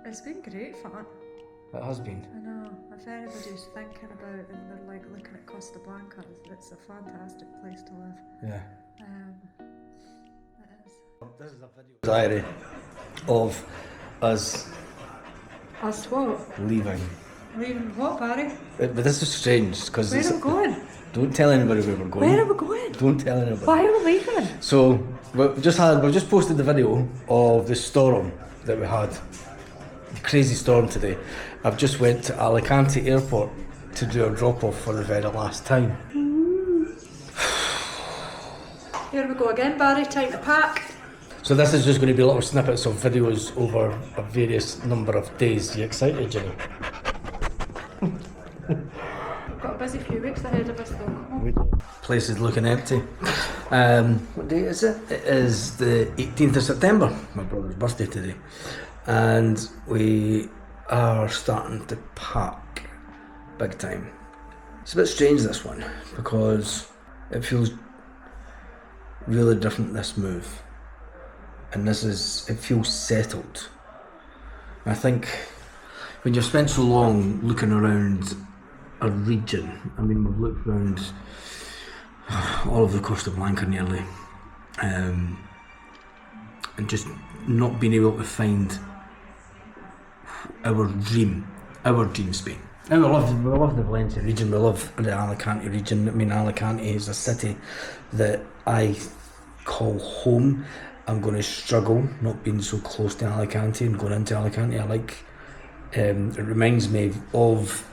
It's been great fun. It has been. I know. If anybody's thinking about and they're like looking at Costa Blanca, it's a fantastic place to live. Yeah. It is. This is a video diary of us Us what? leaving. Leaving what, Barry? But this is strange because Where are we going? Don't tell anybody where we're going. Where are we going? Don't tell anybody. Why are we leaving? So we've just posted the video of the storm that we had. The crazy storm today. I've just went to Alicante airport to do a drop off for the very last time. Here we go again, Barry. Time to pack. So this is just going to be little snippets of videos over a various number of days. You excited, Jenny? We've got a busy few weeks ahead of us though. Place is looking empty. What date is it? It is the 18th of September, my brother's birthday today. And we are starting to pack big time. It's a bit strange, this one, because it feels really different, this move. And it feels settled. I think when you've spent so long looking around a region, I mean, we've looked around all of the Costa Blanca nearly, and just not being able to find our dream Spain. And we love the Valencia region, we love the Alicante region. I mean, Alicante is a city that I call home. I'm going to struggle not being so close to Alicante and going into Alicante. I like, it reminds me of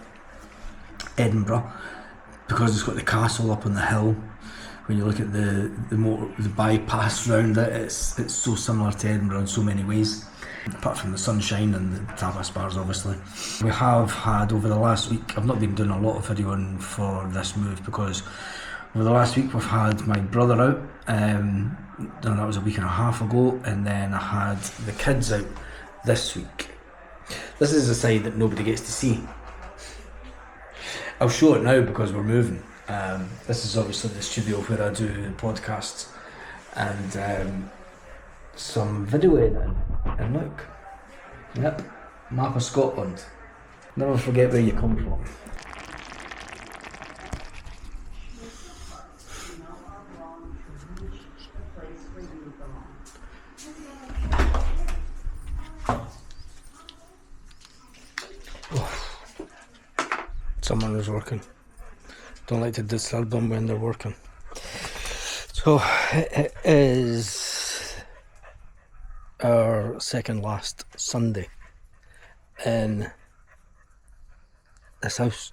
Edinburgh because it's got the castle up on the hill. When you look at the bypass round it, it's so similar to Edinburgh in so many ways. Apart from the sunshine and the tapas bars, obviously. We have had, over the last week, I've not been doing a lot of videoing for this move because over the last week we've had my brother out, that was a week and a half ago, and then I had the kids out this week. This is a side that nobody gets to see. I'll show it now because we're moving. This is obviously the studio where I do the podcasts and some video editing. And look, yep, map of Scotland. Never forget where you come from. Someone was working. Don't like to disturb them when they're working. So it is our second last Sunday in this house,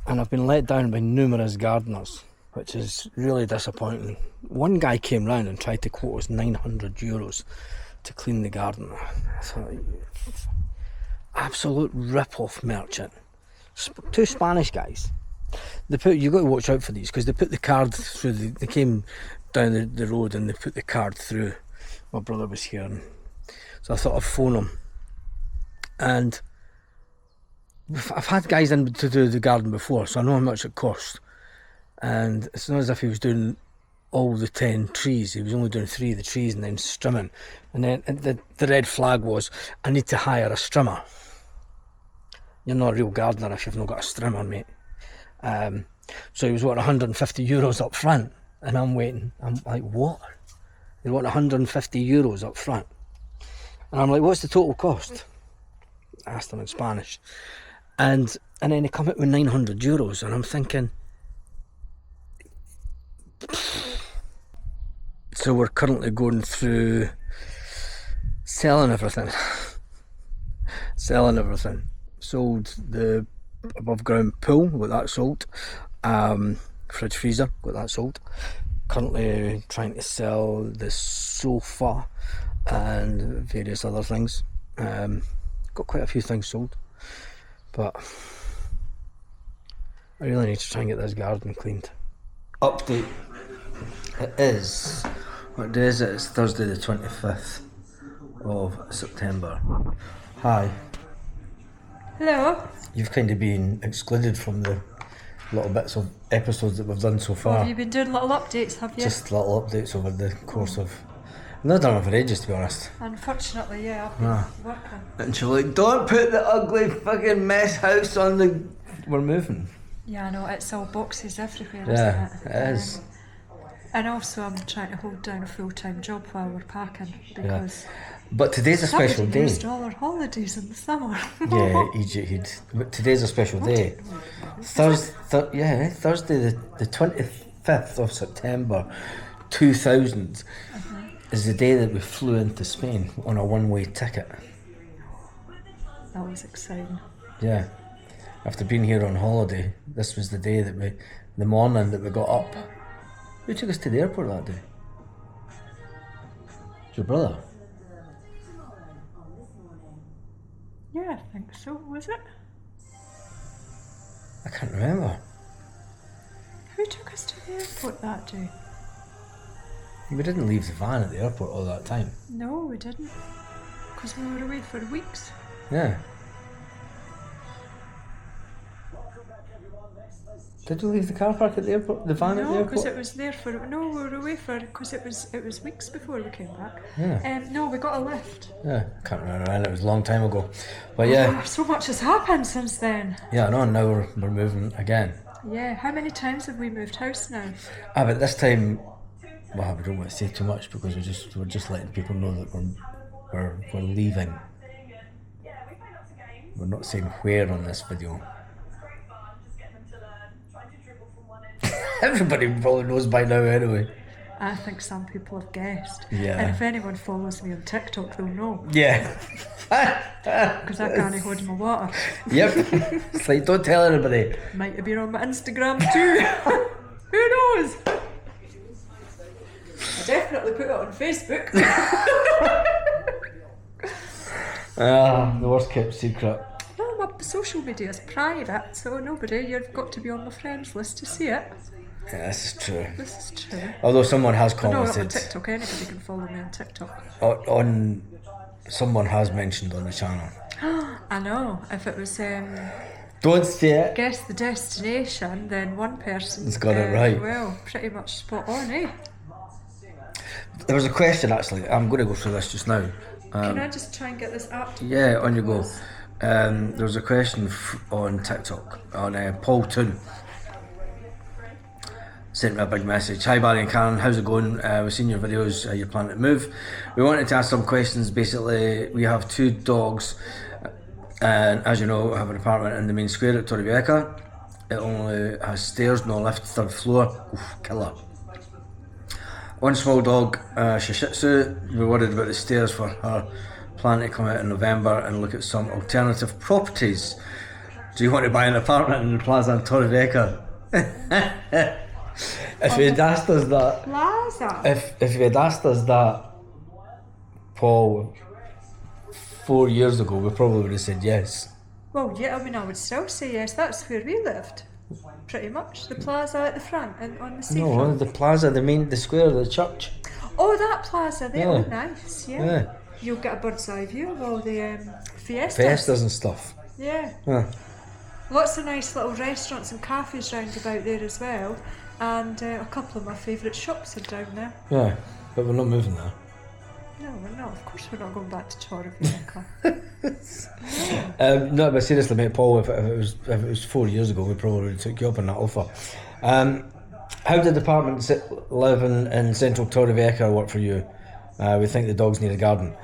and I've been let down by numerous gardeners, which is really disappointing. One guy came round and tried to quote us €900 to clean the garden. I thought, absolute rip-off merchant. Two Spanish guys. You got to watch out for these because they put the card through. They came down the road and they put the card through. My brother was here, and so I thought I'd phone him. And I've had guys in to do the garden before, so I know how much it cost. And it's not as if he was doing all the 10 trees. He was only doing 3 of the trees and then strimming. And then the red flag was, I need to hire a strimmer. You're not a real gardener if you've not got a strimmer, mate. So he was wanting €150 up front, and I'm waiting. I'm like, what? They want €150 up front, and I'm like, what's the total cost? I asked them in Spanish, and then they come out with €900, and I'm thinking. So we're currently going through selling everything. Sold the above ground pool, got that sold. Fridge freezer, got that sold. Currently trying to sell the sofa and various other things. Got quite a few things sold, but I really need to try and get this garden cleaned. Update. It is, what day is it? It's Thursday the 25th of September. Hi. Hello. You've kind of been excluded from the little bits of episodes that we've done so far. Have you been doing little updates, have you? Just little updates over the course of I've not done it for ages, to be honest. Unfortunately, yeah, I've been working. And she's like, don't put the ugly fucking mess house on the... We're moving. Yeah, I know, it's all boxes everywhere, Yeah, isn't it? it is. And also I'm trying to hold down a full-time job while we're packing because But today's a special somebody day. used all our holidays in the summer. Yeah, EJ. But today's a special day. Thursday, the 25th of September 2000 is the day that we flew into Spain on a one-way ticket. That was exciting. Yeah. After being here on holiday, this was the day that the morning that we got up. Who took us to the airport that day? Your brother? Yeah, I think so, was it? I can't remember. Who took us to the airport that day? We didn't leave the van at the airport all that time. No, we didn't. Because we were away for weeks. Yeah. Did we leave the car park at the airport? The van at the No, airport? because it was there for... No, we were away for... Because it was weeks before we came back. Yeah. No, we got a lift. Yeah, can't remember, and it was a long time ago. But yeah. Oh, so much has happened since then. Yeah, I know, and now we're moving again. Yeah, how many times have we moved house now? But this time, well, we don't want to say too much because we're just letting people know that we're leaving. We're not saying where on this video. Everybody probably knows by now anyway. I think some people have guessed. Yeah. And if anyone follows me on TikTok, they'll know. Yeah. Because I can't hold my water. Yep. It's like, don't tell anybody. Might have been on my Instagram too. Who knows? I definitely put it on Facebook. The worst kept secret. No, my social media is private, so you've got to be on my friends list to see it. Yeah, this is true. This is true. Although someone has No, not on commented TikTok. Anybody can follow me on TikTok. on someone has mentioned on the channel. I know. If it was Don't say it. guess the destination, then one person's got it right. Well, pretty much spot on, eh? There was a question actually. I'm going to go through this just now. Can I just try and get this up? Yeah, on you go. There was a question on TikTok on Paul Toon. Sent me a big message. Hi Barry and Karen, how's it going? We've seen your videos, you're planning to move. We wanted to ask some questions. Basically, we have 2 dogs, and as you know, we have an apartment in the main square at Torrevieja. It only has stairs, no lift, 3rd floor. Oof, killer. One small dog, Shih Tzu. We're worried about the stairs for her. Plan to come out in November and look at some alternative properties. Do you want to buy an apartment in the plaza in Torrevieja? If you had asked us that, Plaza. if you had asked us that, Paul, 4 years ago, we probably would have said yes. Well, yeah, I mean, I would still say yes. That's where we lived, pretty much. The plaza at the front and on the seafront. No, the plaza, the square, the church. Oh, that plaza there. Yeah. Oh, nice. Yeah. Yeah. You'll get a bird's eye view of all the fiestas. Fiestas and stuff. Yeah. Yeah. Lots of nice little restaurants and cafes round about there as well. And a couple of my favourite shops are down there. Yeah, but we're not moving there. No, we're not. Of course we're not going back to Torrevieja. No, but seriously, mate, Paul, if it was 4 years ago, we probably would have took you up on that offer. How did the apartment living in central Torrevieja work for you? We think the dogs need a garden.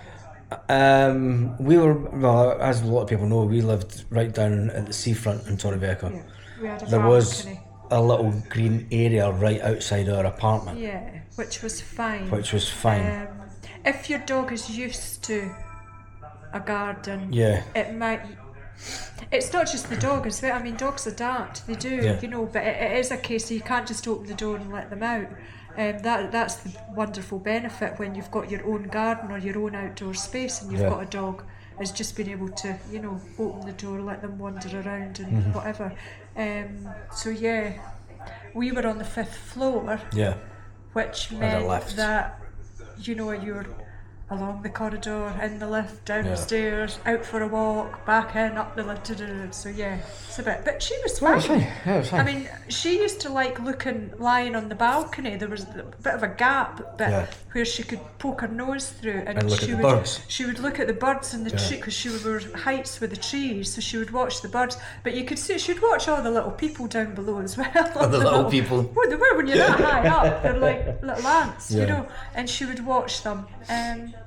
We were, well, as a lot of people know, we lived right down at the seafront in Torrevieja. Yeah, we had a There was balcony. a little green area right outside our apartment. Yeah, which was fine. If your dog is used to a garden, yeah, it might. It's not just the dog as well. I mean, dogs adapt. They do, Yeah. you know. But it is a case you can't just open the door and let them out. That's the wonderful benefit when you've got your own garden or your own outdoor space and you've Yeah. got a dog. Is just being able to, you know, open the door, let them wander around and whatever. So yeah, we were on the 5th floor, yeah, which Had a meant lift. that, you know, along the corridor, in the lift, down the stairs, out for a walk, back in, up the lift. So yeah, it's a bit. But she was fine. Yeah, it was fine. I mean, she used to like lying on the balcony. There was a bit of a gap, where she could poke her nose through, and look she at the would birds. She would look at the birds in the tree, because she were heights with the trees, so she would watch the birds. But you could see she'd watch all the little people down below as well. The little people. Well, they were when you're that high up. They're like little ants, you know. And she would watch them.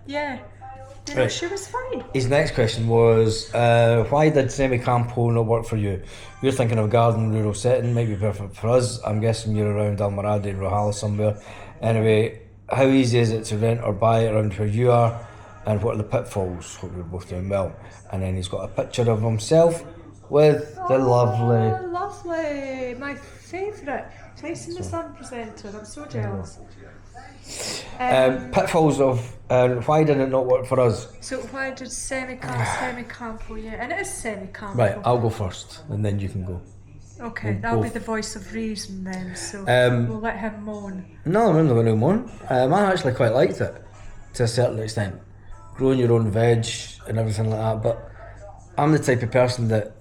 She was fine. His next question was, why did semi-campo not work for you? We're thinking of a garden rural setting, might be perfect for us. I'm guessing you're around Almaradi and Rojala somewhere. Anyway, how easy is it to rent or buy around where you are? And what are the pitfalls? Hope you're both doing well. And then he's got a picture of himself with the lovely... Lovely. My favourite. Placing the Sun presenter. I'm so jealous. Pitfalls of why did it not work for us? So why did semi-campo, and it is semi-campo. Right, I'll go first and then you can go. Okay, that'll be the voice of reason then, so we'll let him moan. No, I'm not going to moan. I actually quite liked it to a certain extent. Growing your own veg and everything like that, but I'm the type of person that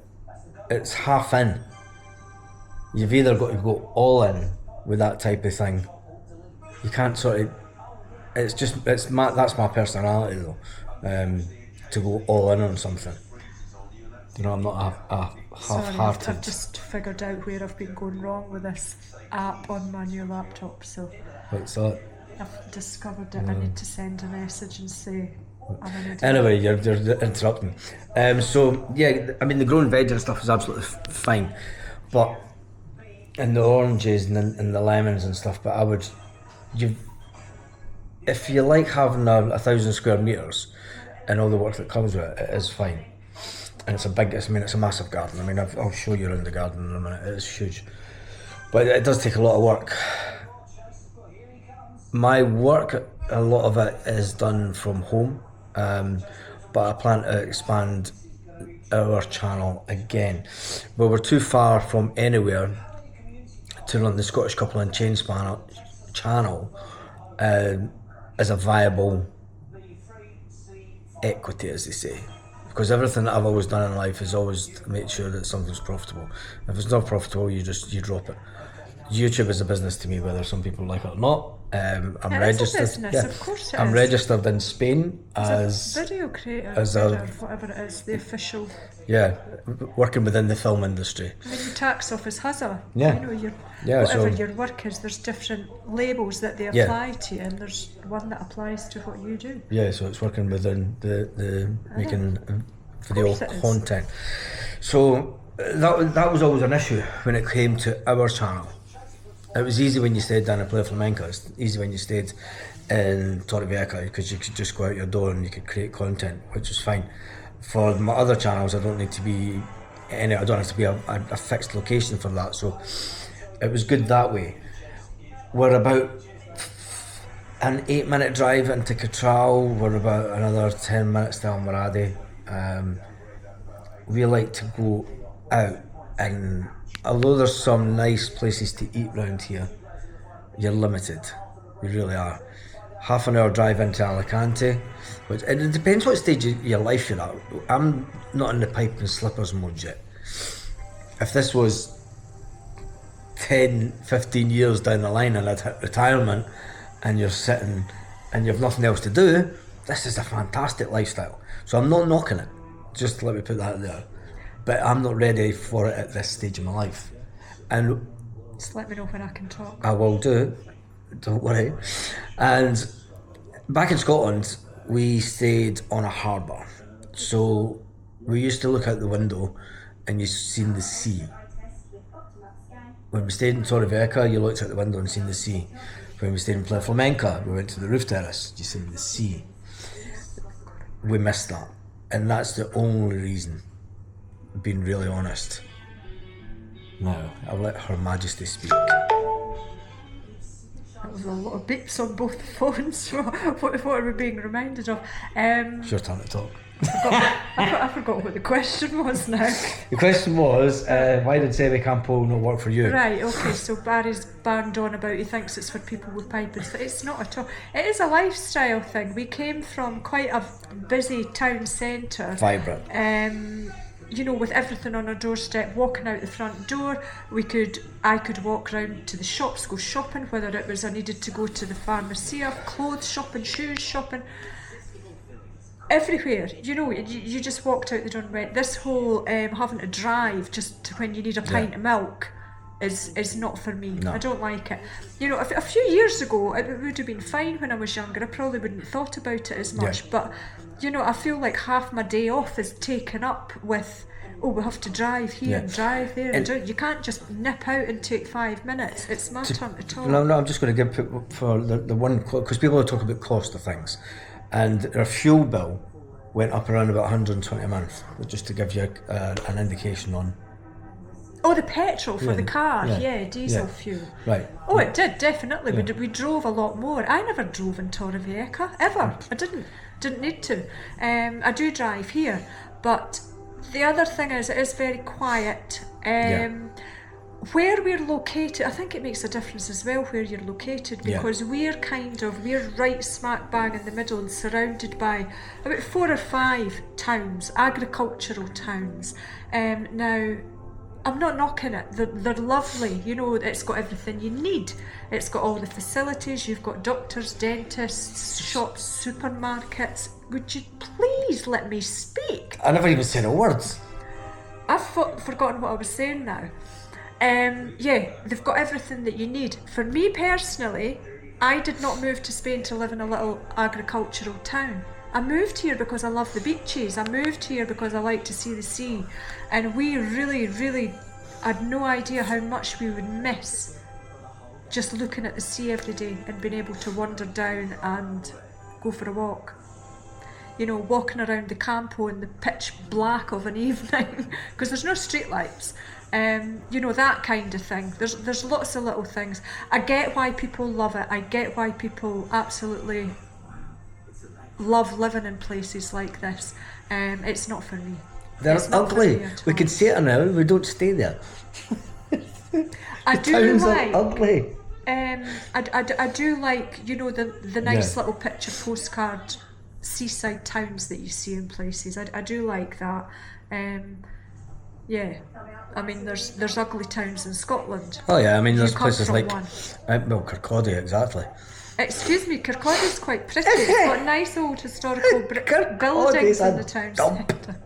it's half in. You've either got to go all in with that type of thing. You can't sort of. That's my personality though. To go all in on something. You know, I'm not a half-hearted. Sorry, I've just figured out where I've been going wrong with this app on my new laptop. So. What's that? I've discovered it. I need to send a message and say. Anyway, you're interrupting. So yeah, I mean the growing veg and stuff is absolutely fine, but and the oranges and the lemons and stuff. But if you like having 1,000 square meters and all the work that comes with it, it is fine. And it's a massive garden. I mean, I'll show you around the garden in a minute. It is huge, but it does take a lot of work. My work, a lot of it is done from home. But I plan to expand our channel again. But we're too far from anywhere to run the Scottish Couple and Chain channel as a viable equity, as they say. Because everything that I've always done in life is always to make sure that something's profitable. If it's not profitable, you drop it. YouTube is a business to me, whether some people like it or not. I'm registered. It's a business, of course it I'm is. registered in Spain as a video creator, whatever it is, the official. Yeah, working within the film industry. I mean, the tax office has a. Yeah. You know, whatever your work is, there's different labels that they apply to you, and there's one that applies to what you do. Yeah, so it's working within the making video content. So that was always an issue when it came to our channel. It was easy when you stayed down at Playa Flamenca. It's easy when you stayed in Torrevieja because you could just go out your door and you could create content, which was fine. For my other channels, I don't have to be a fixed location for that, so it was good that way. We're about an 8-minute drive into Catral. We're about another 10 minutes to Almaradi. We like to go out, and although there's some nice places to eat round here, you're limited. You really are. Half an hour drive into Alicante, which it depends what stage of your life you're at. I'm not in the pipe and slippers mode yet. If this was 10, 15 years down the line and I'd hit retirement and you're sitting and you've nothing else to do, this is a fantastic lifestyle. So I'm not knocking it, just let me put that there. But I'm not ready for it at this stage of my life. And just let me know when I can talk. I will do, don't worry. And back in Scotland, we stayed on a harbour. So we used to look out the window and you seen the sea. When we stayed in Torrevieja, you looked out the window and seen the sea. When we stayed in Playa Flamenca, we went to the roof terrace, you seen the sea. We missed that. And that's the only reason. Being really honest. Now, I'll let Her Majesty speak. That was a lot of beeps on both phones. What are we being reminded of? It's your turn to talk. I forgot what the question was now. The question was, why did Semi Campo not work for you? Right, okay, so Barry's banged on about he thinks it's for people with pipings, but it's not at all. It is a lifestyle thing. We came from quite a busy town centre. Vibrant. You know, with everything on our doorstep, walking out the front door, I could walk round to the shops, go shopping, whether it was I needed to go to the pharmacia, clothes shopping, shoes shopping, everywhere. You know, you just walked out the door and went. This whole having to drive just to when you need a pint of milk is not for me. No. I don't like it. You know, a few years ago it would have been fine when I was younger. I probably wouldn't have thought about it as much, but you know, I feel like half my day off is taken up with, we have to drive here and drive there. And you can't just nip out and take 5 minutes. It's my turn to talk. No, I'm just going to give for the one, because people are talking about cost of things, and their fuel bill went up around about 120 a month, just to give you an indication on. Oh, the petrol for the car, diesel fuel. Right. Oh, it did, definitely. Yeah. We drove a lot more. I never drove in Torrevieja, ever. I didn't need to. I do drive here, but the other thing is it is very quiet. Where we're located, I think it makes a difference as well where you're located, because we're right smack bang in the middle and surrounded by about 4 or 5 towns, agricultural towns. Now, I'm not knocking it, they're lovely, you know, it's got everything you need. It's got all the facilities, you've got doctors, dentists, shops, supermarkets. Would you please let me speak? I never even said a word. I've forgotten what I was saying now. They've got everything that you need. For me personally, I did not move to Spain to live in a little agricultural town. I moved here because I love the beaches. I moved here because I like to see the sea. And we really, really had no idea how much we would miss just looking at the sea every day and being able to wander down and go for a walk. You know, walking around the campo in the pitch black of an evening because there's no street lights. You know, that kind of thing. There's lots of little things. I get why people love it. I get why people absolutely love living in places like this. It's not for me. They're ugly. We can see it now. We don't stay there. I do like. Are ugly. I do like, you know, the nice little picture postcard seaside towns that you see in places. I do like that. I mean, there's ugly towns in Scotland. Oh yeah, I mean, there's places like Kirkcaldy, exactly. Excuse me, Kirkcaldy's quite pretty. It's got nice old historical brick buildings in the town centre.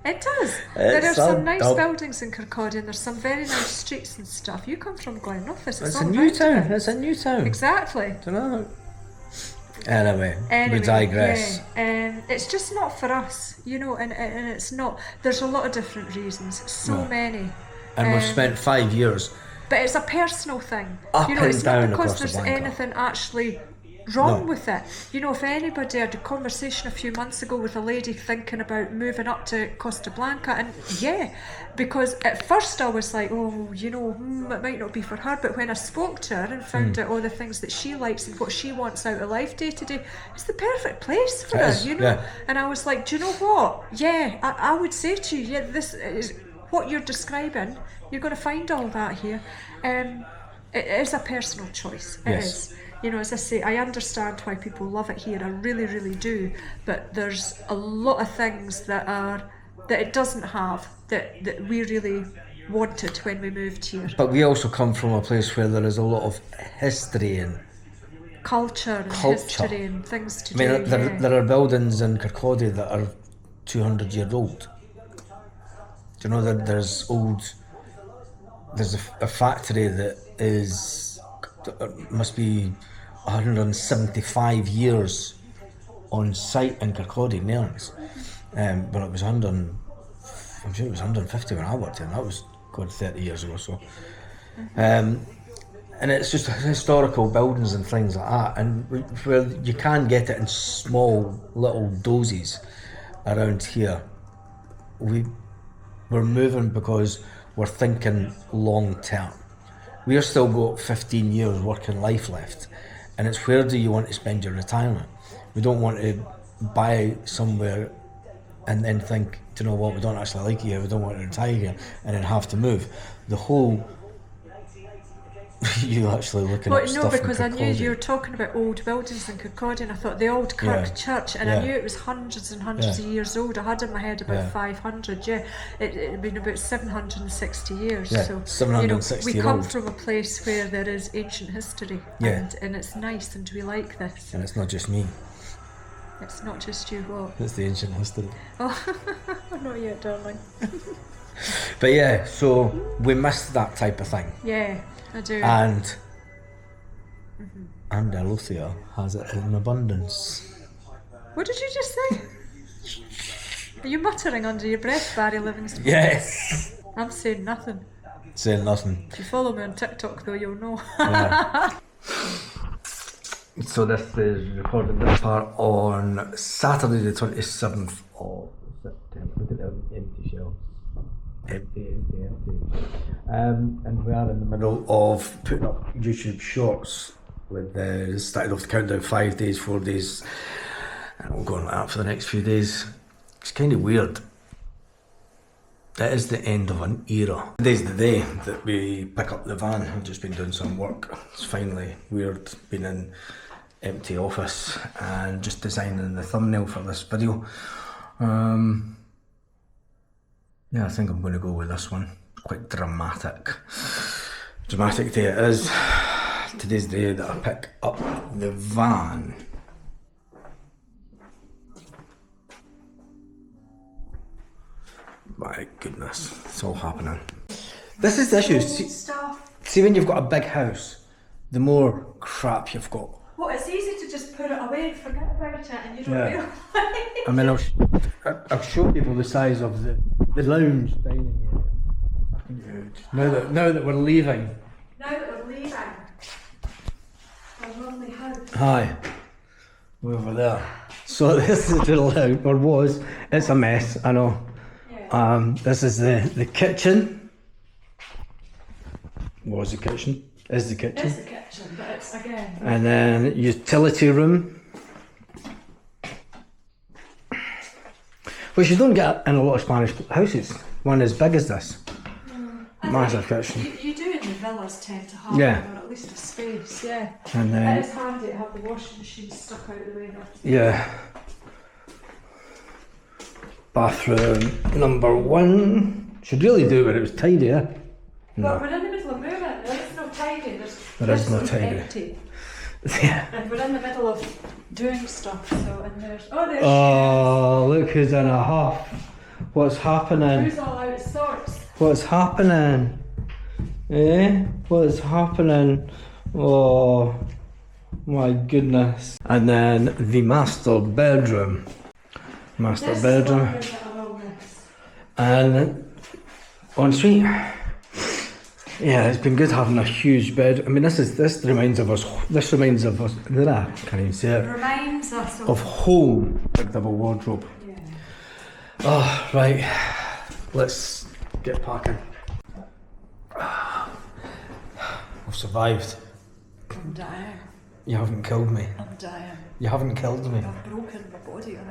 It does. There are some nice buildings in Kirkcaldy, and there's some very nice streets and stuff. You come from Glenrothes. It's a new town. It's a new town. Exactly. Don't know. Anyway, we digress. It's just not for us, you know, and it's not. There's a lot of different reasons. So many. And we've spent 5 years. But it's a personal thing. Up you know, and it's down not because across there's the Blanca. anything actually wrong with it. You know, if anybody had a conversation a few months ago with a lady thinking about moving up to Costa Blanca, and because at first I was like, oh, you know, it might not be for her, but when I spoke to her and found out all the things that she likes and what she wants out of life day to day, it's the perfect place for her, you know. Yeah. And I was like, do you know what? Yeah, I would say to you, this is what you're describing. You're going to find all that here. It is a personal choice. It is. You know, as I say, I understand why people love it here. I really, really do. But there's a lot of things that it doesn't have that we really wanted when we moved here. But we also come from a place where there is a lot of history and culture and history and things to do. I mean, there are buildings in Kirkcaldy that are 200 years old. Do you know that there's a factory that must be 175 years on site in Kirkcaldy, Nairns. But it was I'm sure it was 150 when I worked there, and that was 30 years ago or so. And it's just historical buildings and things like that, and where you can get it in small little doses around here. We're moving because we're thinking long term. We've still got 15 years working life left, and it's where do you want to spend your retirement? We don't want to buy somewhere and then think, do you know what, we don't actually like it here, we don't want to retire here, and then have to move. The whole, you actually looking at stuff. No, because in I knew Kirkcaldy. you were talking about old buildings in Kirkcaldy, and I thought the old Kirk Church, and I knew it was hundreds and hundreds of years old. I had in my head about 500. It had been about 760 years. Yeah, so 760 we come old. from a place where there is ancient history, and it's nice, and we like this. And it's not just me. It's not just you, what? It's the ancient history. Oh, not yet, darling. But yeah, so we missed that type of thing. Yeah, I do. And Andalusia has it in abundance. What did you just say? Are you muttering under your breath, Barry Livingston? Yes! I'm saying nothing. Saying nothing. If you follow me on TikTok, though, you'll know. Yeah. So this is recorded this part on Saturday the 27th of September. Look at them empty shelves. Empty. And we are in the middle of putting up YouTube shorts with started off the countdown 5 days, 4 days, and we'll go on like that for the next few days. It's kind of weird. It is the end of an era. Today's the day that we pick up the van. I've just been doing some work. It's finally weird being in empty office and just designing the thumbnail for this video. Yeah, I think I'm going to go with this one. Quite dramatic. Dramatic day it is. Today's the day that I pick up the van. My goodness, it's all happening. This is the issue. See when you've got a big house, the more crap you've got. Well, it's easy to just put it away and forget about it, and you don't realise. I mean, I'll show people the size of the lounge dining area. Fucking huge. Now that we're leaving. Now that we're leaving, our lovely house. Hi. We're over there. So this is the lounge, or was. It's a mess, I know. Yeah. This is the kitchen. Was the kitchen. Is the kitchen. It's the kitchen, but it's again. And then utility room. Which you don't get in a lot of Spanish houses. One as big as this. Massive kitchen. You do in the villas tend to have or at least a space, yeah. And then it is handy to have the washing machine stuck out the way though. Yeah. Bathroom number 1. Should really do it, it was tidy, yeah? No. But we're in the middle of moving, there is no tidy, there is no tidy. Empty. Yeah. And we're in the middle of doing stuff, so and there's look who's in a huff. What's happening? Who's all out of sorts? What's happening? What's happening? Oh my goodness. And then the master bedroom. And ensuite. Yeah, it's been good having a huge bed. I mean, this reminds of us. I can't even say it. Reminds us of home. Big double wardrobe. Yeah. Oh, right. Let's get packing. I've survived. I'm dying. You haven't killed me. I'm dying. You haven't killed me. I've broken my body and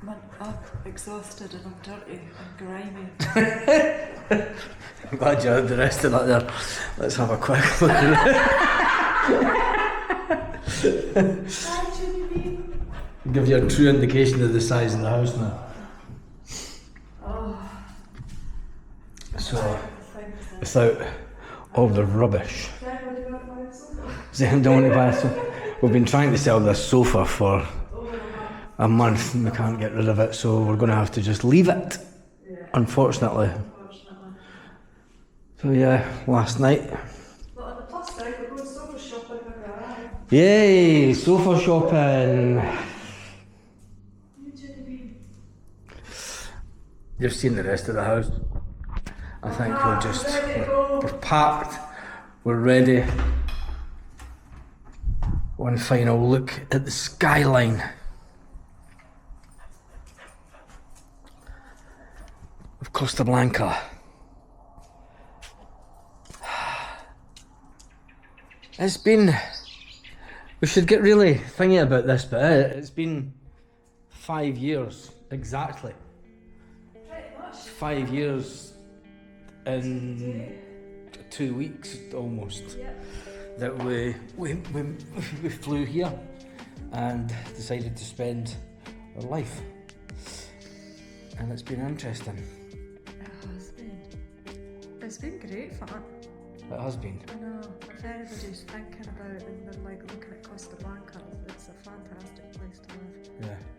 I'm exhausted and I'm dirty and grimy. I'm glad you had the rest of that there. Let's have a quick look at it. Give you a true indication of the size of the house now. So, without all the rubbish. We've been trying to sell this sofa for a month and we can't get rid of it, so we're going to have to just leave it, unfortunately. So yeah, last night. But on the plus side, we're going sofa shopping when we're arrived. Yay, sofa shopping! You've seen the rest of the house. I think we're packed, we're ready. One final look at the skyline of Costa Blanca. It's been, we should get really thingy about this, but it's been 5 years exactly. Pretty much. 5 years in 2 weeks almost. Yep. That we flew here and decided to spend our life, and it's been interesting. It's been great fun. It has been. I know, if anybody's thinking about and they're like looking at Costa Blanca, it's a fantastic place to live. Yeah.